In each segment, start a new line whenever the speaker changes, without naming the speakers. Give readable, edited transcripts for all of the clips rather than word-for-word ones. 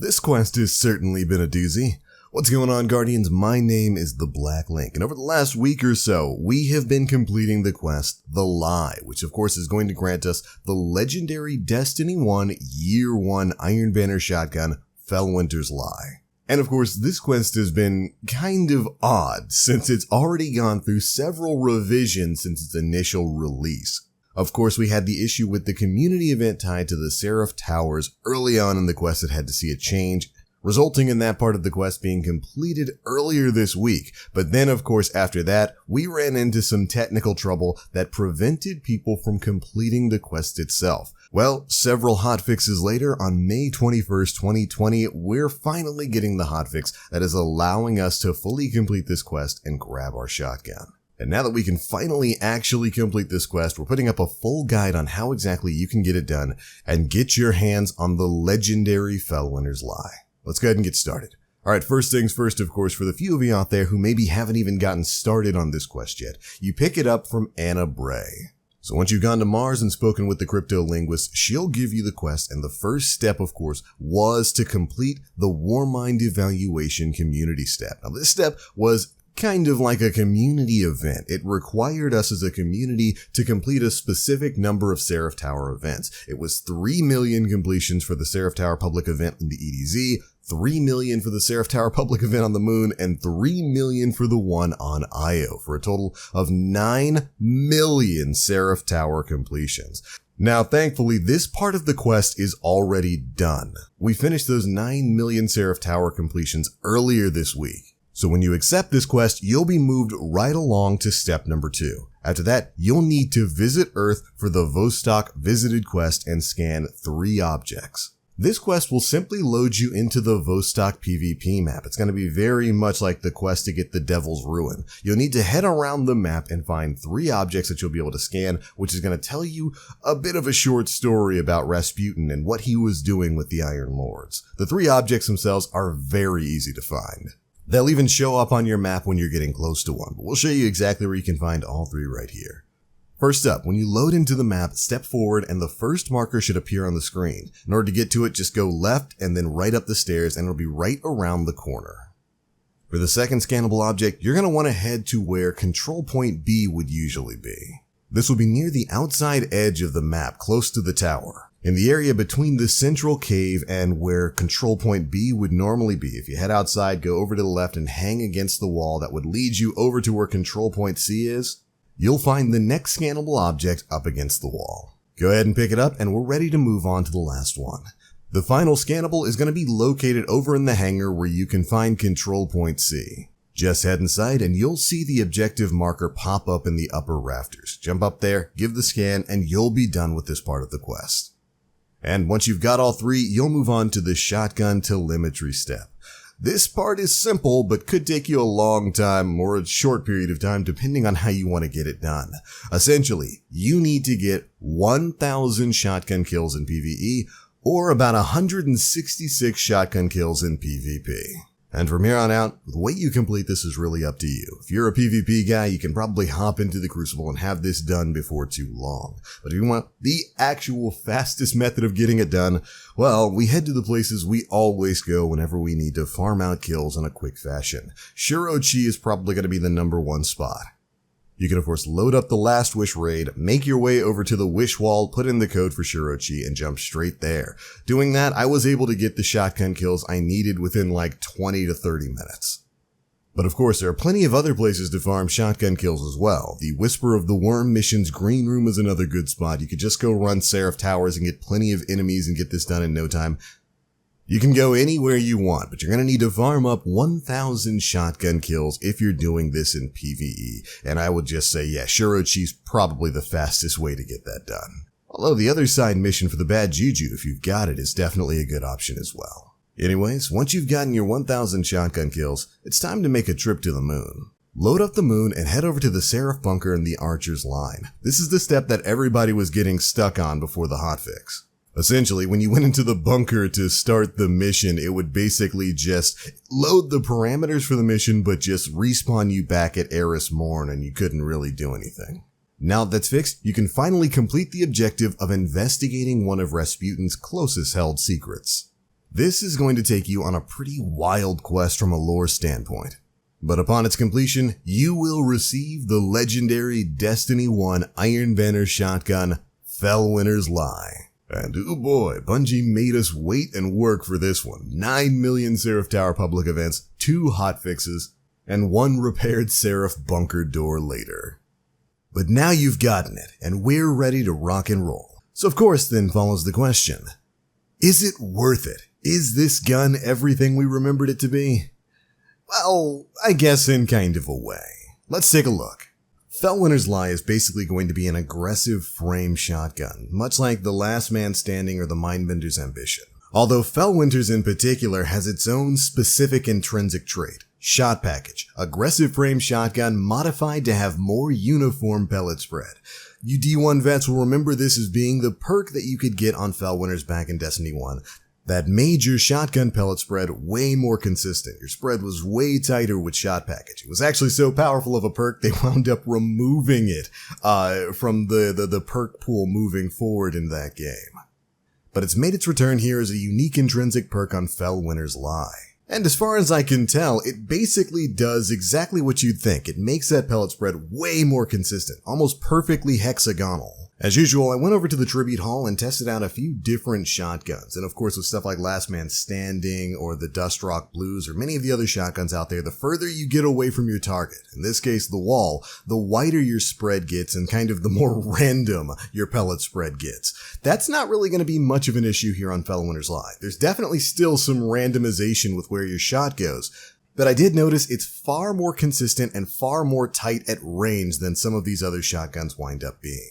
This quest has certainly been a doozy. What's going on, Guardians? My name is the Black Link, and over the last week or so, we have been completing the quest, The Lie, which of course is going to grant us the legendary Destiny 1 Year 1 Iron Banner shotgun, Felwinter's Lie. And of course, this quest has been kind of odd, since it's already gone through several revisions since its initial release. Of course, we had the issue with the community event tied to the Seraph Towers early on in the quest that had to see a change, resulting in that part of the quest being completed earlier this week. But then, of course, after that, we ran into some technical trouble that prevented people from completing the quest itself. Well, several hotfixes later, on May 21st, 2020, we're finally getting the hotfix that is allowing us to fully complete this quest and grab our shotgun. And now that we can finally actually complete this quest, we're putting up a full guide on how exactly you can get it done and get your hands on the legendary Felwinter's Lie. Let's go ahead and get started. Alright, first things first, of course, for the few of you out there who maybe haven't even gotten started on this quest yet, you pick it up from Anna Bray. So once you've gone to Mars and spoken with the crypto linguist, she'll give you the quest, and the first step, of course, was to complete the Warmind evaluation community step. Now, this step was kind of like a community event. It required us as a community to complete a specific number of Seraph Tower events. It was 3 million completions for the Seraph Tower public event in the EDZ, 3 million for the Seraph Tower public event on the Moon, and 3 million for the one on Io, for a total of 9 million Seraph Tower completions. Now, thankfully, this part of the quest is already done. We finished those 9 million Seraph Tower completions earlier this week. So when you accept this quest, you'll be moved right along to step number 2. After that, you'll need to visit Earth for the Vostok Visited quest and scan 3 objects. This quest will simply load you into the Vostok PvP map. It's going to be very much like the quest to get the Devil's Ruin. You'll need to head around the map and find 3 objects that you'll be able to scan, which is going to tell you a bit of a short story about Rasputin and what he was doing with the Iron Lords. The 3 objects themselves are very easy to find. They'll even show up on your map when you're getting close to one, but we'll show you exactly where you can find all 3 right here. First up, when you load into the map, step forward and the first marker should appear on the screen. In order to get to it, just go left and then right up the stairs and it'll be right around the corner. For the second scannable object, you're going to want to head to where control point B would usually be. This will be near the outside edge of the map, close to the tower. In the area between the central cave and where control point B would normally be. If you head outside, go over to the left and hang against the wall that would lead you over to where control point C is, you'll find the next scannable object up against the wall. Go ahead and pick it up and we're ready to move on to the last one. The final scannable is going to be located over in the hangar where you can find control point C. Just head inside and you'll see the objective marker pop up in the upper rafters. Jump up there, give the scan, and you'll be done with this part of the quest. And once you've got all 3, you'll move on to the shotgun telemetry step. This part is simple, but could take you a long time or a short period of time depending on how you want to get it done. Essentially, you need to get 1,000 shotgun kills in PvE or about 166 shotgun kills in PvP. And from here on out, the way you complete this is really up to you. If you're a PvP guy, you can probably hop into the Crucible and have this done before too long. But if you want the actual fastest method of getting it done, well, we head to the places we always go whenever we need to farm out kills in a quick fashion. Shirochi is probably going to be the number 1 spot. You can, of course, load up the Last Wish raid, make your way over to the Wish Wall, put in the code for Shirochi, and jump straight there. Doing that, I was able to get the shotgun kills I needed within like 20 to 30 minutes. But of course, there are plenty of other places to farm shotgun kills as well. The Whisper of the Worm mission's green room is another good spot. You could just go run Seraph Towers and get plenty of enemies and get this done in no time. You can go anywhere you want, but you're going to need to farm up 1,000 shotgun kills if you're doing this in PvE. And I would just say, yeah, Shirochi's probably the fastest way to get that done. Although the other side mission for the bad juju, if you've got it, is definitely a good option as well. Anyways, once you've gotten your 1,000 shotgun kills, it's time to make a trip to the Moon. Load up the Moon and head over to the Seraph Bunker in the Archer's Line. This is the step that everybody was getting stuck on before the hotfix. Essentially, when you went into the bunker to start the mission, it would basically just load the parameters for the mission, but just respawn you back at Eris Morn and you couldn't really do anything. Now that that's fixed, you can finally complete the objective of investigating one of Rasputin's closest held secrets. This is going to take you on a pretty wild quest from a lore standpoint. But upon its completion, you will receive the legendary Destiny 1 Iron Banner shotgun, Felwinter's Lie. And oh boy, Bungie made us wait and work for this one. 9 million Seraph Tower public events, 2 hotfixes, and 1 repaired Seraph bunker door later. But now you've gotten it, and we're ready to rock and roll. So of course then follows the question, is it worth it? Is this gun everything we remembered it to be? Well, I guess in kind of a way. Let's take a look. Felwinter's Lie is basically going to be an aggressive frame shotgun, much like the Last Man Standing or the Mindbenders' Ambition. Although Felwinter's in particular has its own specific intrinsic trait, shot package, aggressive frame shotgun modified to have more uniform pellet spread. You D1 vets will remember this as being the perk that you could get on Felwinter's back in Destiny 1. That made your shotgun pellet spread way more consistent. Your spread was way tighter with shot package. It was actually so powerful of a perk, they wound up removing it from the perk pool moving forward in that game. But it's made its return here as a unique intrinsic perk on Felwinter's Lie. And as far as I can tell, it basically does exactly what you'd think. It makes that pellet spread way more consistent, almost perfectly hexagonal. As usual, I went over to the Tribute Hall and tested out a few different shotguns, and of course with stuff like Last Man Standing or the Dustrock Blues or many of the other shotguns out there, the further you get away from your target, in this case the wall, the wider your spread gets and kind of the more random your pellet spread gets. That's not really going to be much of an issue here on Felwinter's Lie. There's definitely still some randomization with where your shot goes, but I did notice it's far more consistent and far more tight at range than some of these other shotguns wind up being.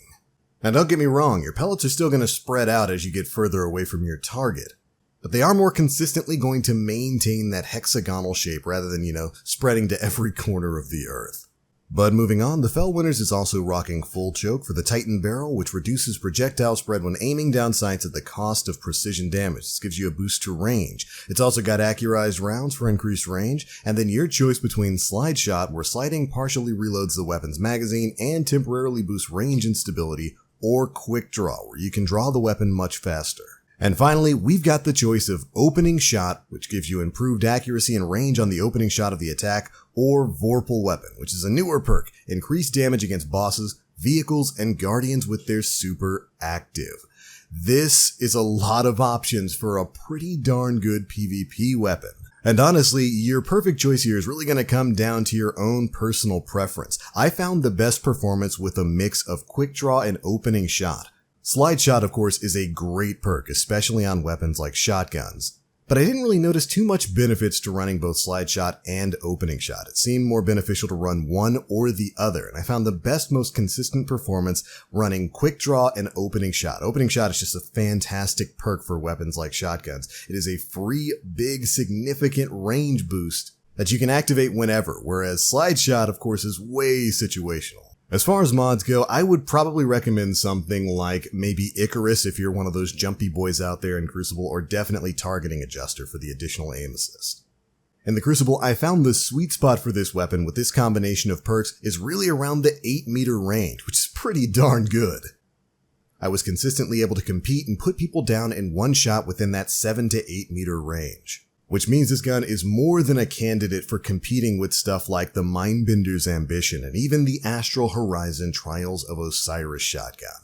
Now don't get me wrong, your pellets are still going to spread out as you get further away from your target, but they are more consistently going to maintain that hexagonal shape rather than, spreading to every corner of the earth. But moving on, the Felwinter's is also rocking full choke for the Titan barrel, which reduces projectile spread when aiming down sights at the cost of precision damage. This gives you a boost to range. It's also got accurized rounds for increased range, and then your choice between slide shot, where sliding partially reloads the weapon's magazine and temporarily boosts range and stability, or quick draw, where you can draw the weapon much faster. And finally, we've got the choice of opening shot, which gives you improved accuracy and range on the opening shot of the attack, or Vorpal weapon, which is a newer perk, increased damage against bosses, vehicles, and guardians with their super active. This is a lot of options for a pretty darn good PvP weapon. And honestly, your perfect choice here is really going to come down to your own personal preference. I found the best performance with a mix of quick draw and opening shot. Slide shot, of course, is a great perk, especially on weapons like shotguns. But I didn't really notice too much benefits to running both slide shot and opening shot. It seemed more beneficial to run one or the other, and I found the best, most consistent performance running quick draw and opening shot. Opening shot is just a fantastic perk for weapons like shotguns. It is a free, big, significant range boost that you can activate whenever, whereas slide shot, of course, is way situational. As far as mods go, I would probably recommend something like maybe Icarus if you're one of those jumpy boys out there in Crucible, or definitely Targeting Adjuster for the additional aim assist. In the Crucible, I found the sweet spot for this weapon with this combination of perks is really around the 8-meter range, which is pretty darn good. I was consistently able to compete and put people down in one shot within that 7 to 8 meter range. Which means this gun is more than a candidate for competing with stuff like the Mindbenders' Ambition and even the Astral Horizon Trials of Osiris shotgun.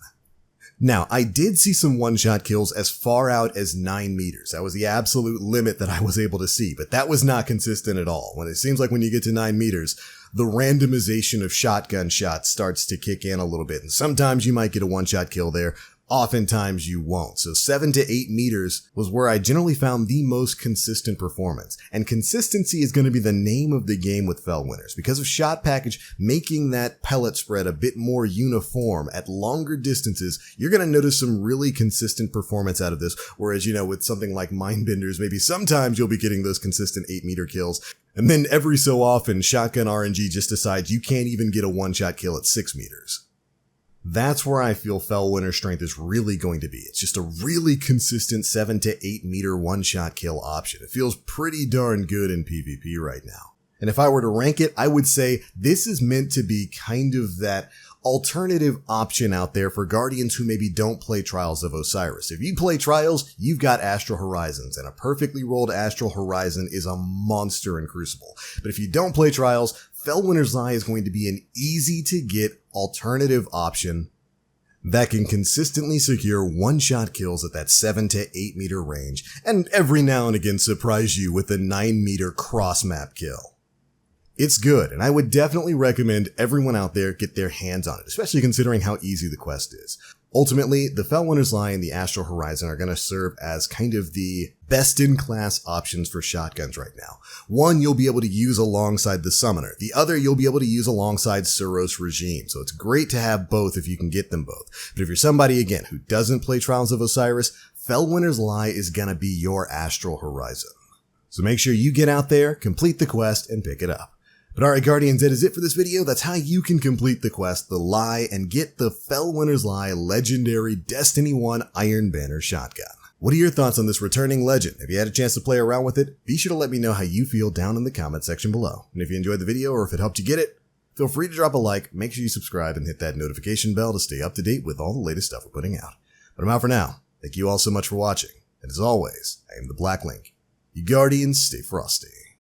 Now, I did see some one-shot kills as far out as 9 meters. That was the absolute limit that I was able to see, but that was not consistent at all. When it seems like when you get to 9 meters, the randomization of shotgun shots starts to kick in a little bit, and sometimes you might get a one-shot kill there. Oftentimes you won't. So 7 to 8 meters was where I generally found the most consistent performance. And consistency is going to be the name of the game with Felwinter's. Because of shot package making that pellet spread a bit more uniform at longer distances, you're going to notice some really consistent performance out of this. Whereas, with something like Mindbenders, maybe sometimes you'll be getting those consistent 8-meter kills. And then every so often, shotgun RNG just decides you can't even get a one-shot kill at 6 meters. That's where I feel Felwinter's strength is really going to be. It's just a really consistent 7 to 8 meter one-shot kill option. It feels pretty darn good in PvP right now. And if I were to rank it, I would say this is meant to be kind of that alternative option out there for Guardians who maybe don't play Trials of Osiris. If you play Trials, you've got Astral Horizons, and a perfectly rolled Astral Horizon is a monster in Crucible. But if you don't play Trials, Felwinter's Lie is going to be an easy-to-get alternative option that can consistently secure one-shot kills at that 7 to 8 meter range, and every now and again surprise you with a 9 meter cross-map kill. It's good, and I would definitely recommend everyone out there get their hands on it, especially considering how easy the quest is. Ultimately, the Felwinter's Lie and the Astral Horizon are going to serve as kind of the best-in-class options for shotguns right now. One, you'll be able to use alongside the Summoner. The other, you'll be able to use alongside Suros Regime. So it's great to have both if you can get them both. But if you're somebody, again, who doesn't play Trials of Osiris, Felwinter's Lie is going to be your Astral Horizon. So make sure you get out there, complete the quest, and pick it up. But alright Guardians, that is it for this video. That's how you can complete the quest, The Lie, and get the Felwinter's Lie legendary Destiny 1 Iron Banner shotgun. What are your thoughts on this returning legend? Have you had a chance to play around with it? Be sure to let me know how you feel down in the comment section below. And if you enjoyed the video or if it helped you get it, feel free to drop a like, make sure you subscribe, and hit that notification bell to stay up to date with all the latest stuff we're putting out. But I'm out for now. Thank you all so much for watching. And as always, I am the Black Link. You Guardians, stay frosty.